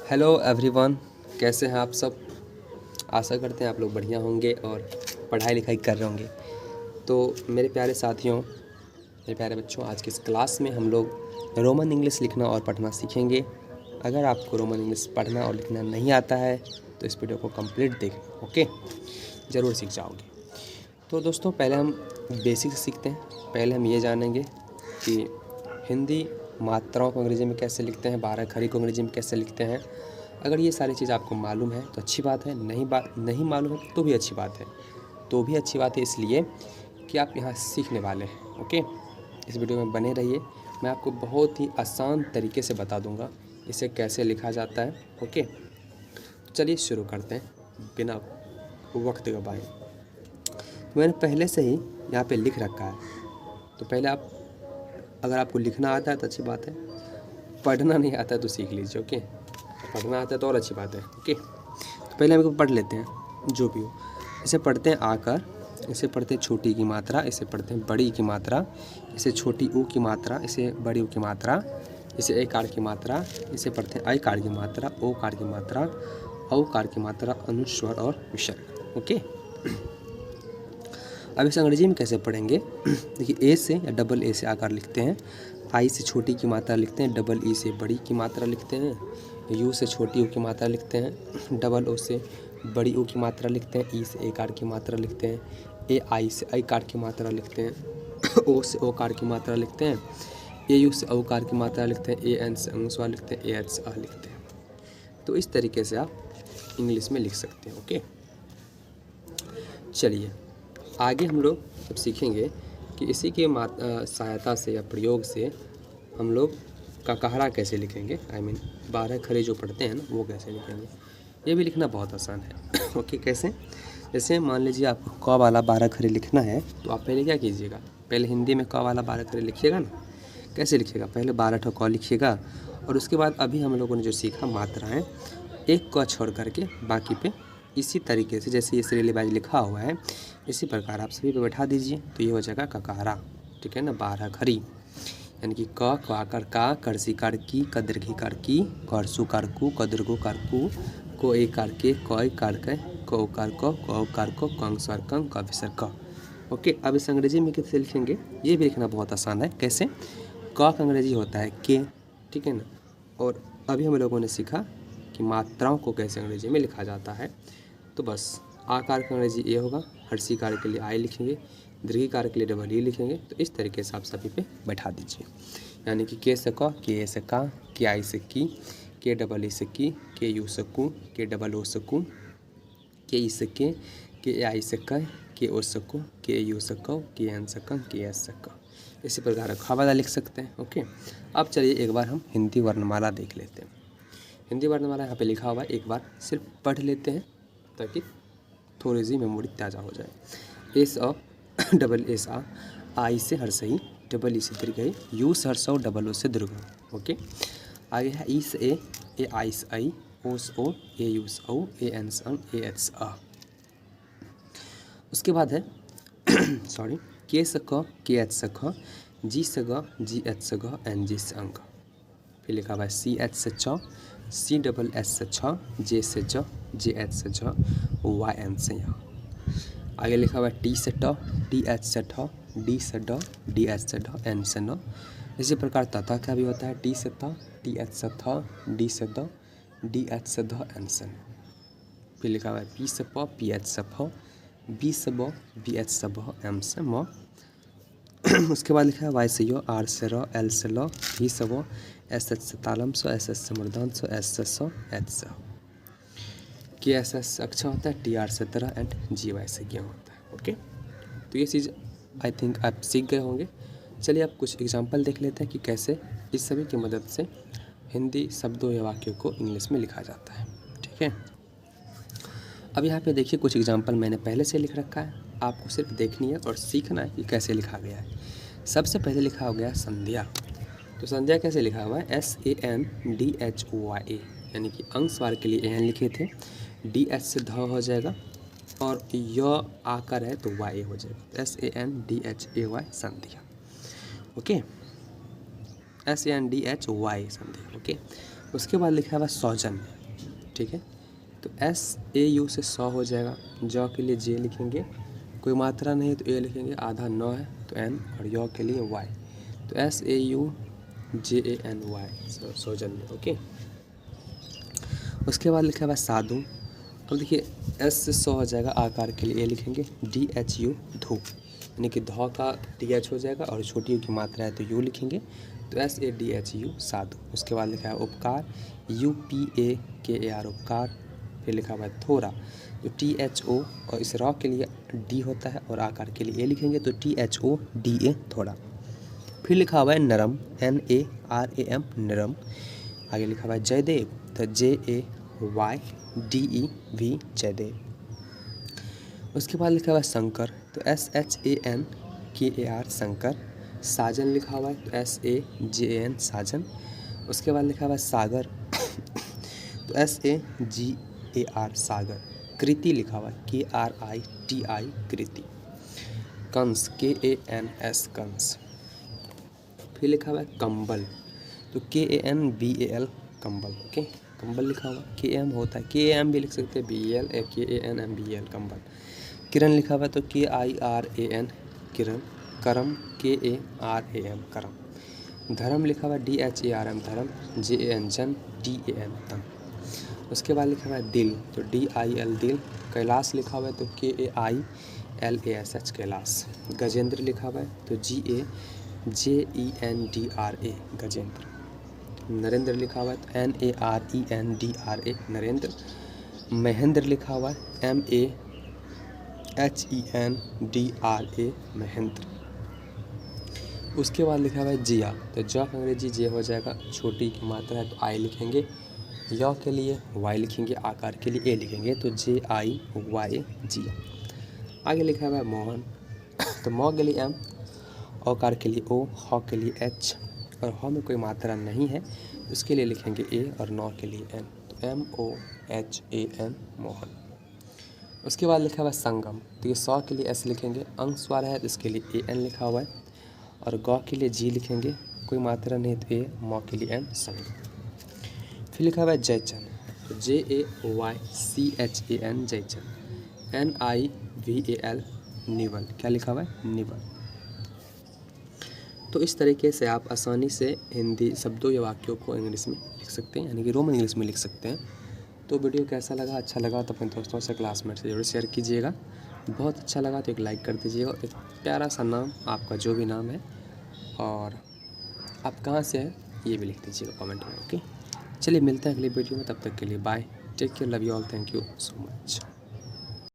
Hello everyone, कैसे हैं आप सब। आशा करते हैं आप लोग बढ़िया होंगे और पढ़ाई लिखाई कर रहे होंगे। तो मेरे प्यारे साथियों, मेरे प्यारे बच्चों, आज की इस क्लास में हम लोग रोमन इंग्लिश लिखना और पढ़ना सीखेंगे। अगर आपको रोमन इंग्लिश पढ़ना और लिखना नहीं आता है तो इस वीडियो को कंप्लीट देखें, ओके, ज़रूर सीख जाओगे। तो दोस्तों, पहले हम बेसिक सीखते हैं। पहले हम ये जानेंगे कि हिंदी मात्राओं को अंग्रेज़ी में कैसे लिखते हैं, 12 खड़ी को अंग्रेज़ी में कैसे लिखते हैं। अगर ये सारी चीज़ आपको मालूम है तो अच्छी बात है, नहीं मालूम है तो भी अच्छी बात है। तो भी अच्छी बात है इसलिए कि आप यहाँ सीखने वाले हैं, ओके। इस वीडियो में बने रहिए, मैं आपको बहुत ही आसान तरीके से बता दूँगा इसे कैसे लिखा जाता है, ओके। तो चलिए शुरू करते हैं बिना वक्त गवाए। मैंने पहले से ही यहाँ पे लिख रखा है, तो पहले अगर आपको लिखना आता है तो अच्छी बात है, पढ़ना नहीं आता है तो सीख लीजिए, ओके। पढ़ना आता है तो और अच्छी बात है, ओके। तो पहले हम पढ़ लेते हैं जो भी हो। इसे पढ़ते हैं आकर, इसे पढ़ते हैं छोटी की मात्रा, इसे पढ़ते हैं बड़ी की मात्रा, इसे छोटी ऊ की मात्रा, इसे बड़ी ऊ की मात्रा, इसे एकार की मात्रा, इसे पढ़ते हैं ऐकार की मात्रा, ओकार की मात्रा, औकार की मात्रा, अनुस्वर और विसर्ग, ओके। अब इसे अंग्रेजी में कैसे पढ़ेंगे। देखिए, ए से या डबल ए से आकार लिखते हैं, आई से छोटी की मात्रा लिखते हैं, डबल ई से बड़ी की मात्रा लिखते हैं, यू से छोटी ऊ की मात्रा लिखते हैं, डबल ओ से बड़ी ऊ की मात्रा लिखते हैं, ई से एकार की मात्रा लिखते हैं, ए आई से ऐकार की मात्रा लिखते हैं, ओ से ओकार की मात्रा लिखते हैं, ए यू से औकार की मात्रा लिखते हैं, ए एन से अनुस्वार लिखते हैं, ए एच से आ लिखते हैं। तो इस तरीके से आप इंग्लिश में लिख सकते हैं, ओके। चलिए आगे हम लोग अब सीखेंगे कि इसी के सहायता से या प्रयोग से हम लोग ककहरा कैसे लिखेंगे। I mean 12 खड़े जो पढ़ते हैं ना, वो कैसे लिखेंगे। ये भी लिखना बहुत आसान है, ओके। कैसे, जैसे मान लीजिए आपको क वाला 12 खड़े लिखना है, तो आप पहले क्या कीजिएगा, पहले हिंदी में क वाला 12 खड़े लिखिएगा ना। कैसे लिखिएगा, पहले 12 ठो क लिखिएगा, और उसके बाद अभी हम लोगों ने जो सीखा मात्राएँ, एक क छोड़ करके बाकी पे इसी तरीके से जैसे ये सीरियल वाइज लिखा हुआ है, इसी प्रकार आप सभी पे बैठा दीजिए, तो ये हो जाएगा ककहरा, ठीक है ना। 12 खड़ी यानी कि क आकर का, करसी कार की, कदरघी कार की, करसु कार कु, कदरगु कार कु, को ए कार के, कय कार के, को कार को, कंग स्वर कंग, क विसर्ग क, ओके। अब इस अंग्रेजी में कैसे लिखेंगे, ये भी लिखना बहुत आसान है। कैसे, क का अंग्रेजी होता है के, ठीक है ना। और अभी हम लोगों ने सीखा कि मात्राओं को कैसे अंग्रेजी में लिखा जाता है। तो बस आकार का अंग्रेजी ए होगा, हर्षी कार के लिए आई लिखेंगे, दीर्घी कार के लिए डबल ई लिखेंगे। तो इस तरीके से आप सभी पे बैठा दीजिए, यानी कि के से क, के ए से का, के आई से की, के डबल ई से की, के यू से कु, के डबल ओ से कु, के ई से के आई से क, के ओ से को, के यू से क, के एन से क, के एस से क। इसी प्रकार ख वाला लिख सकते हैं, ओके। अब चलिए एक बार हम हिंदी वर्णमाला देख लेते हैं। हिंदी वर्णमाला यहाँ पे लिखा हुआ है, एक बार सिर्फ पढ़ लेते हैं ताकि थोड़ी सी मेमोरी ताज़ा हो जाए। एस अ, डबल एस आ, आई से हर्षई, डबल ई से दीर्घई, यू से हर्षौ, डबल ओ से दीर्घ, ओके। आगे है ई से ए आई से आई, ओ से ओ, ए यू से औ, ए एन से अंग, ए एच से आ। उसके बाद है सॉरी, के से क, के एच से ख, जी से ग, जी एच से घ, एन जी से अंग। फिर लिखा हुआ है सी एच से च, सी डबल एस से छ, जे से ज, जे एच से झ, वाई एन से या। आगे लिखा हुआ है टी से ट, टी एच से ठ, डी से ड, डी एच से ढ, एन से न। इसी प्रकार तथा का भी होता है, टी से त, टी एच से थ, डी से द, डी एच से ध, एन से न। फिर लिखा हुआ है पी से प, पी एच से फ, बी से ब, बी एच से भ, एम से म। उसके बाद लिखा है वाई से यो, आर से र, एल से ल, भी से वो, एस एच से तालम सो, एस एच से मूर्धन्य सो, एस से सो, एच से। के एस एस से अक्षर होता है, टी आर से तरह, एंड जी वाई से ज्ञान होता है, ओके। तो ये चीज़ आई थिंक आप सीख गए होंगे। चलिए आप कुछ एग्जांपल देख लेते हैं कि कैसे इस सभी की मदद से हिंदी शब्दों या वाक्यों को इंग्लिश में लिखा जाता है, ठीक है। अब यहाँ पे देखिए कुछ एग्जांपल मैंने पहले से लिख रखा है, आपको सिर्फ देखनी है और सीखना है कि कैसे लिखा गया है। सबसे पहले लिखा हो गया संध्या। तो संध्या कैसे लिखा हुआ है, SANDHOYA, यानी कि अंग स्वर के लिए एन लिखे थे, DH से ध हो जाएगा, और य आकर है तो वाई हो जाएगा, SANDHAY संध्या, ओके। SANDHY संध्या, ओके। उसके बाद लिखा हुआ सौजन्य, ठीक है। तो SAU से 100 हो जाएगा। जौ के लिए J लिखेंगे, कोई मात्रा नहीं है तो A लिखेंगे, आधा 9 है तो N, और यौ के लिए Y, तो SAUJANY सौजन्य। ओके। उसके बाद लिखा हुआ साधु। अब देखिए S से 100 हो जाएगा, आकार के लिए A लिखेंगे, DHU धू, यानी कि धौ का DH हो जाएगा और छोटी U की मात्रा है तो U लिखेंगे, तो SADHU साधु। उसके बाद लिखा है उपकार, UPAKAR उपकार। फिर लिखा हुआ है थोड़ा, तो THO, और इस रॉ के लिए D होता है और आकार के लिए A लिखेंगे, तो THODA थोड़ा। फिर लिखा हुआ है नरम, NARAM नरम। आगे लिखा हुआ है जयदेव, तो JAYDEV जयदेव। उसके बाद लिखा हुआ है शंकर, तो SHANKAR शंकर। साजन लिखा हुआ है, तो SAJAN साजन। उसके बाद लिखा हुआ है सागर, तो SAGAR सागर। कृति लिखा हुआ है, KRITI कृति। कंस, KANS कंस। फिर लिखा हुआ है कंबल, तो KANBAL कंबल। ओके, कंबल लिखा हुआ है, KM होता है, KAM भी लिख सकते हैं, BAL, KANMBAL कंबल। किरण लिखा हुआ है, तो KIRAN किरण। करम, KARAM करम। धर्म लिखा हुआ है, DHARM धर्म, JAN जन, TAN तन। उसके बाद लिखा हुआ है दिल, तो DIL दिल। कैलाश लिखा हुआ है, तो KAILASH कैलाश। गजेंद्र लिखा हुआ है, तो GAJENDRA गजेंद्र। नरेंद्र लिखा हुआ है, तो NARENDRA नरेंद्र। महेंद्र लिखा हुआ है, MAHENDRA महेंद्र। उसके बाद लिखा हुआ है जिया, तो ज का अंग्रेजी जे हो जाएगा, छोटी की मात्रा है तो I लिखेंगे, यौ के लिए Y लिखेंगे, आकार के लिए A लिखेंगे, तो JIY जिया। आगे लिखा हुआ है मोहन, तो मौ के लिए M, औकार के लिए O, हौ के लिए H, और हौ में कोई मात्रा नहीं है तो इसके लिए लिखेंगे A, और नौ के लिए N, तो MOHAN मोहन। उसके बाद लिखा हुआ है संगम, तो ये 100 के लिए S लिखेंगे, अंग स्वर है तो इसके लिए AN लिखा हुआ है, और गौ के लिए G लिखेंगे, कोई मात्रा नहीं तो A, मौ के लिए N संगम। फिर लिखा हुआ है जयचंद, तो JAYCHAN जयचंद। NIVAL निवल, क्या लिखा हुआ है, निवल। तो इस तरीके से आप आसानी से हिंदी शब्दों या वाक्यों को इंग्लिश में लिख सकते हैं, यानी कि रोमन इंग्लिश में लिख सकते हैं। तो वीडियो कैसा लगा, अच्छा लगा तो अपने दोस्तों से, क्लासमेट से जरूर शेयर कीजिएगा। बहुत अच्छा लगा तो एक लाइक कर दीजिएगा, एक प्यारा सा नाम, आपका जो भी नाम है, और आप कहाँ से हैं ये भी लिख दीजिएगा कमेंट में। ओके, चलिए मिलते हैं अगली वीडियो में, तब तक के लिए bye, take care, love you all, thank you so much.